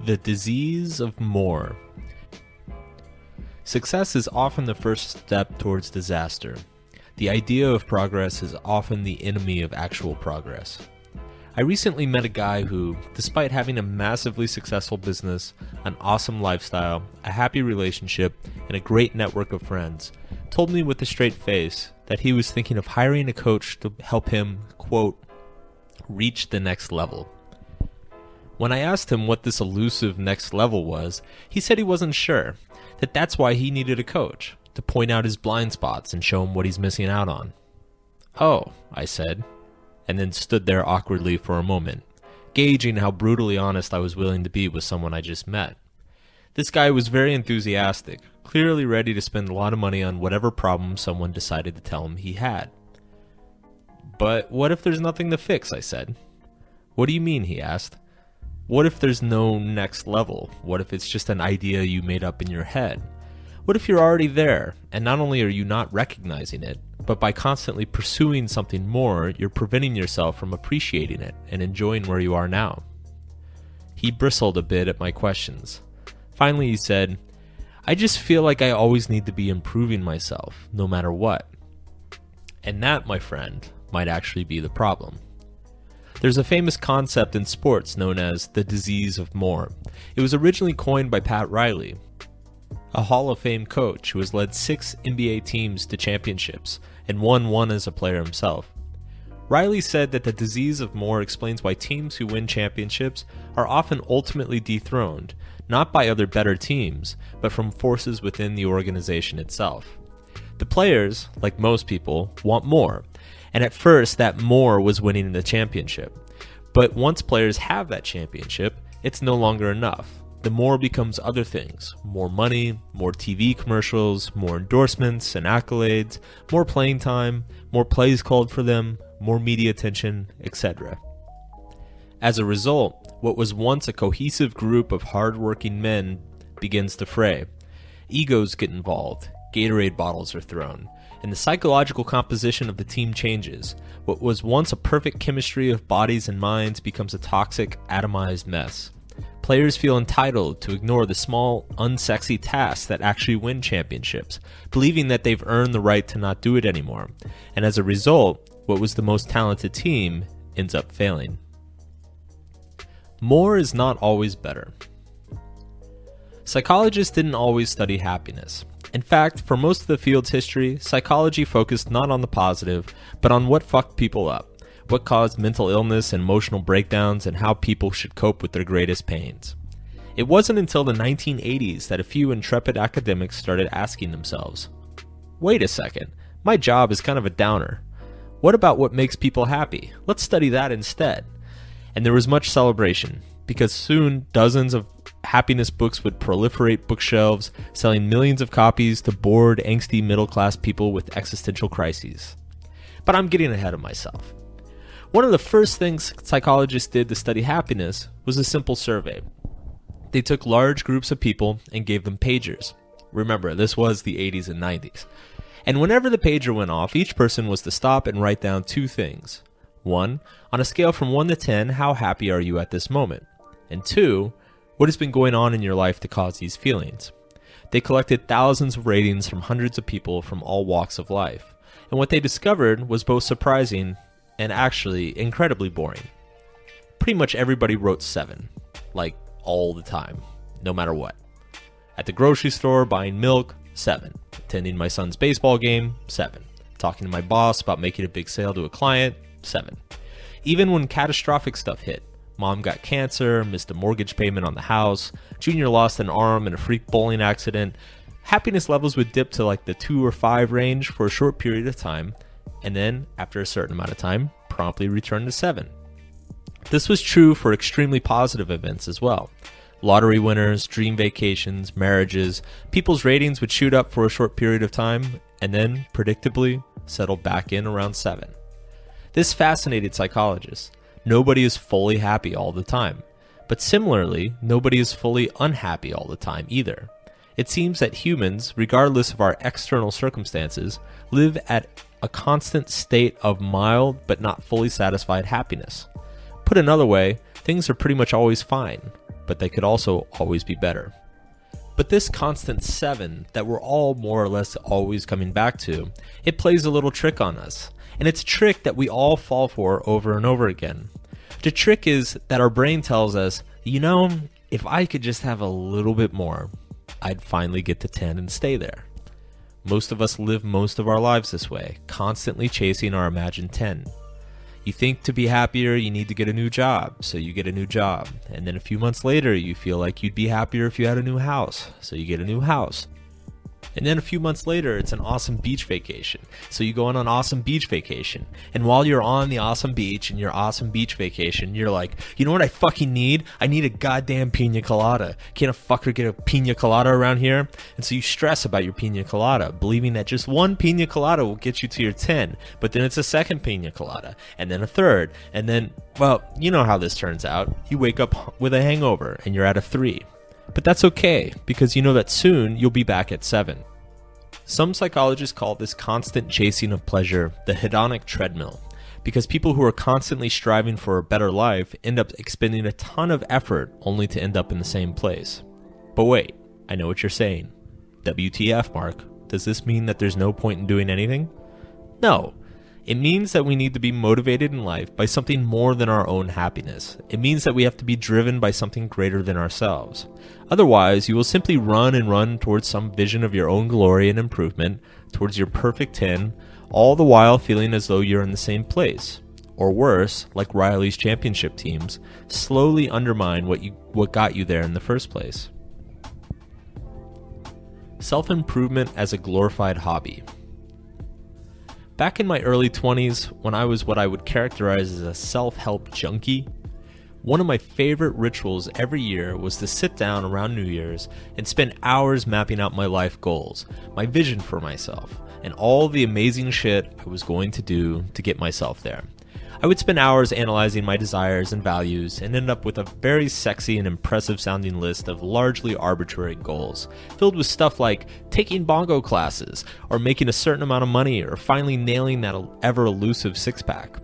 The disease of more. Success is often the first step towards disaster. The idea of progress is often the enemy of actual progress. I recently met a guy who, despite having a massively successful business, an awesome lifestyle, a happy relationship, and a great network of friends, told me with a straight face that he was thinking of hiring a coach to help him, quote, reach the next level. When I asked him what this elusive next level was, he said he wasn't sure, that's why he needed a coach, to point out his blind spots and show him what he's missing out on. Oh, I said, and then stood there awkwardly for a moment, gauging how brutally honest I was willing to be with someone I just met. This guy was very enthusiastic, clearly ready to spend a lot of money on whatever problem someone decided to tell him he had. But what if there's nothing to fix, I said. What do you mean, he asked. What if there's no next level? What if it's just an idea you made up in your head? What if you're already there, and not only are you not recognizing it, but by constantly pursuing something more, you're preventing yourself from appreciating it and enjoying where you are now? He bristled a bit at my questions. Finally, he said, I just feel like I always need to be improving myself, no matter what. And that, my friend, might actually be the problem. There's a famous concept in sports known as the disease of more. It was originally coined by Pat Riley, a Hall of Fame coach who has led 6 NBA teams to championships and won one as a player himself. Riley said that the disease of more explains why teams who win championships are often ultimately dethroned, not by other better teams, but from forces within the organization itself. The players, like most people, want more. And at first, that more was winning the championship. But once players have that championship, it's no longer enough. The more becomes other things. More money, more TV commercials, more endorsements and accolades, more playing time, more plays called for them, more media attention, etc. As a result, what was once a cohesive group of hard-working men begins to fray. Egos get involved, Gatorade bottles are thrown, and the psychological composition of the team changes. What was once a perfect chemistry of bodies and minds becomes a toxic, atomized mess. Players feel entitled to ignore the small, unsexy tasks that actually win championships, believing that they've earned the right to not do it anymore. And as a result, what was the most talented team ends up failing. More is not always better. Psychologists didn't always study happiness. In fact, for most of the field's history, psychology focused not on the positive, but on what fucked people up, what caused mental illness and emotional breakdowns, and how people should cope with their greatest pains. It wasn't until the 1980s that a few intrepid academics started asking themselves, wait a second, my job is kind of a downer. What about what makes people happy? Let's study that instead. And there was much celebration, because soon dozens of happiness books would proliferate bookshelves, selling millions of copies to bored, angsty middle-class people with existential crises. But I'm getting ahead of myself. One of the first things psychologists did to study happiness was a simple survey. They took large groups of people and gave them pagers. Remember, this was the 80s and 90s. And whenever the pager went off, each person was to stop and write down 2 things. 1, on a scale from 1 to 10, how happy are you at this moment? And 2, what has been going on in your life to cause these feelings? They collected thousands of ratings from hundreds of people from all walks of life. And what they discovered was both surprising and actually incredibly boring. Pretty much everybody wrote 7, like all the time, no matter what. At the grocery store, buying milk, 7. Attending my son's baseball game, 7. Talking to my boss about making a big sale to a client, 7. Even when catastrophic stuff hit, mom got cancer, missed a mortgage payment on the house, junior lost an arm in a freak bowling accident, happiness levels would dip to like the 2 or 5 range for a short period of time, and then, after a certain amount of time, promptly return to 7. This was true for extremely positive events as well. Lottery winners, dream vacations, marriages, people's ratings would shoot up for a short period of time, and then, predictably, settle back in around 7. This fascinated psychologists. Nobody is fully happy all the time. But similarly, nobody is fully unhappy all the time either. It seems that humans, regardless of our external circumstances, live at a constant state of mild but not fully satisfied happiness. Put another way, things are pretty much always fine, but they could also always be better. But this constant 7 that we're all more or less always coming back to, it plays a little trick on us. And it's a trick that we all fall for over and over again. The trick is that our brain tells us, if I could just have a little bit more, I'd finally get to 10 and stay there. Most of us live most of our lives this way, constantly chasing our imagined 10. You think to be happier, you need to get a new job, so you get a new job. And then a few months later, you feel like you'd be happier if you had a new house, so you get a new house. And then a few months later, it's an awesome beach vacation. So you go on an awesome beach vacation. And while you're on the awesome beach and your awesome beach vacation, you're like, you know what I fucking need? I need a goddamn pina colada. Can't a fucker get a pina colada around here? And so you stress about your pina colada, believing that just one pina colada will get you to your 10. But then it's a second pina colada, and then a third. And then, well, you know how this turns out. You wake up with a hangover and you're at a 3. But that's okay, because you know that soon you'll be back at 7. Some psychologists call this constant chasing of pleasure the hedonic treadmill, because people who are constantly striving for a better life end up expending a ton of effort only to end up in the same place. But wait, I know what you're saying. WTF, Mark? Does this mean that there's no point in doing anything? No. It means that we need to be motivated in life by something more than our own happiness. It means that we have to be driven by something greater than ourselves. Otherwise, you will simply run and run towards some vision of your own glory and improvement, towards your perfect 10, all the while feeling as though you're in the same place. Or worse, like Riley's championship teams, slowly undermine what got you there in the first place. Self-improvement as a glorified hobby. Back in my early 20s, when I was what I would characterize as a self-help junkie, one of my favorite rituals every year was to sit down around New Year's and spend hours mapping out my life goals, my vision for myself, and all the amazing shit I was going to do to get myself there. I would spend hours analyzing my desires and values and end up with a very sexy and impressive sounding list of largely arbitrary goals, filled with stuff like taking bongo classes, or making a certain amount of money, or finally nailing that ever elusive six-pack.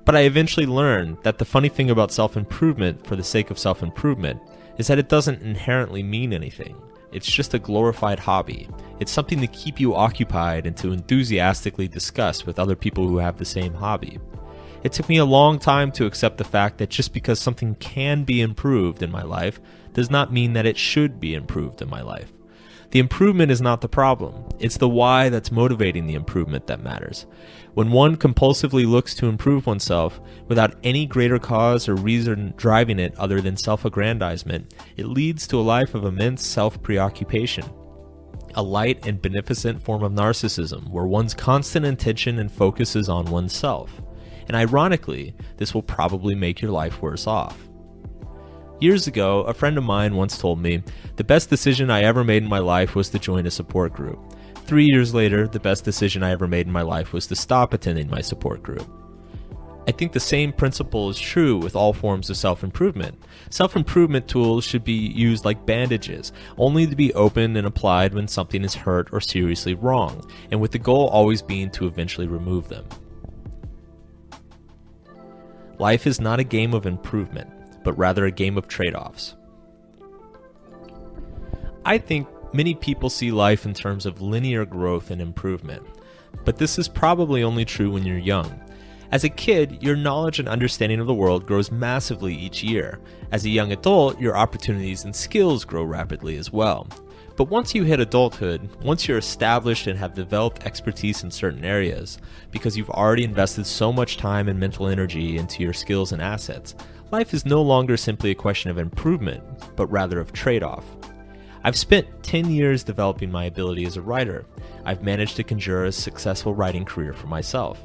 But I eventually learned that the funny thing about self-improvement for the sake of self-improvement is that it doesn't inherently mean anything. It's just a glorified hobby. It's something to keep you occupied and to enthusiastically discuss with other people who have the same hobby. It took me a long time to accept the fact that just because something can be improved in my life does not mean that it should be improved in my life. The improvement is not the problem. It's the why that's motivating the improvement that matters. When one compulsively looks to improve oneself without any greater cause or reason driving it other than self-aggrandizement, it leads to a life of immense self-preoccupation. A light and beneficent form of narcissism where one's constant attention and focus is on oneself. And ironically, this will probably make your life worse off. Years ago, a friend of mine once told me, the best decision I ever made in my life was to join a support group. 3 years later, the best decision I ever made in my life was to stop attending my support group. I think the same principle is true with all forms of self-improvement. Self-improvement tools should be used like bandages, only to be opened and applied when something is hurt or seriously wrong, and with the goal always being to eventually remove them. Life is not a game of improvement, but rather a game of trade-offs. I think many people see life in terms of linear growth and improvement, but this is probably only true when you're young. As a kid, your knowledge and understanding of the world grows massively each year. As a young adult, your opportunities and skills grow rapidly as well. But once you hit adulthood, once you're established and have developed expertise in certain areas, because you've already invested so much time and mental energy into your skills and assets, life is no longer simply a question of improvement, but rather of trade-off. I've spent 10 years developing my ability as a writer. I've managed to conjure a successful writing career for myself.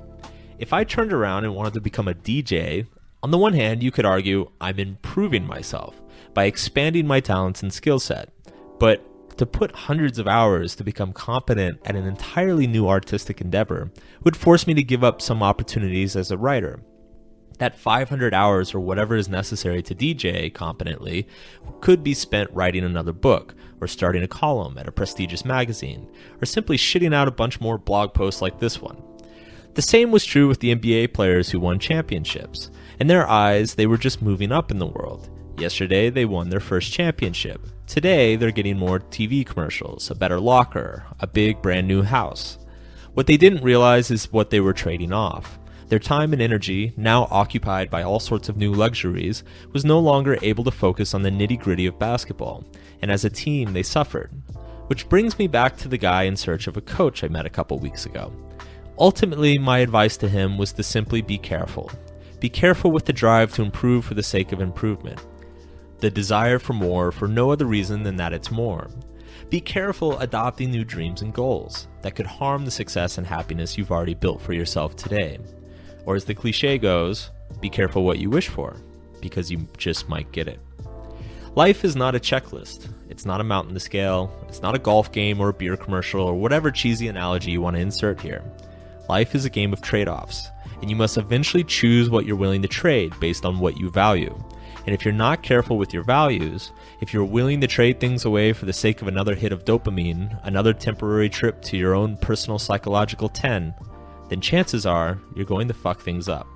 If I turned around and wanted to become a DJ, on the one hand, you could argue I'm improving myself by expanding my talents and skill set. But to put hundreds of hours to become competent at an entirely new artistic endeavor would force me to give up some opportunities as a writer. That 500 hours or whatever is necessary to DJ competently could be spent writing another book, or starting a column at a prestigious magazine, or simply shitting out a bunch more blog posts like this one. The same was true with the NBA players who won championships. In their eyes, they were just moving up in the world. Yesterday, they won their first championship. Today, they're getting more TV commercials, a better locker, a big brand new house. What they didn't realize is what they were trading off. Their time and energy, now occupied by all sorts of new luxuries, was no longer able to focus on the nitty-gritty of basketball, and as a team they suffered. Which brings me back to the guy in search of a coach I met a couple weeks ago. Ultimately, my advice to him was to simply be careful. Be careful with the drive to improve for the sake of improvement. The desire for more for no other reason than that it's more. Be careful adopting new dreams and goals that could harm the success and happiness you've already built for yourself today. Or as the cliche goes, be careful what you wish for, because you just might get it. Life is not a checklist. It's not a mountain to scale. It's not a golf game or a beer commercial or whatever cheesy analogy you want to insert here. Life is a game of trade-offs, and you must eventually choose what you're willing to trade based on what you value. And if you're not careful with your values, if you're willing to trade things away for the sake of another hit of dopamine, another temporary trip to your own personal psychological 10, then chances are you're going to fuck things up.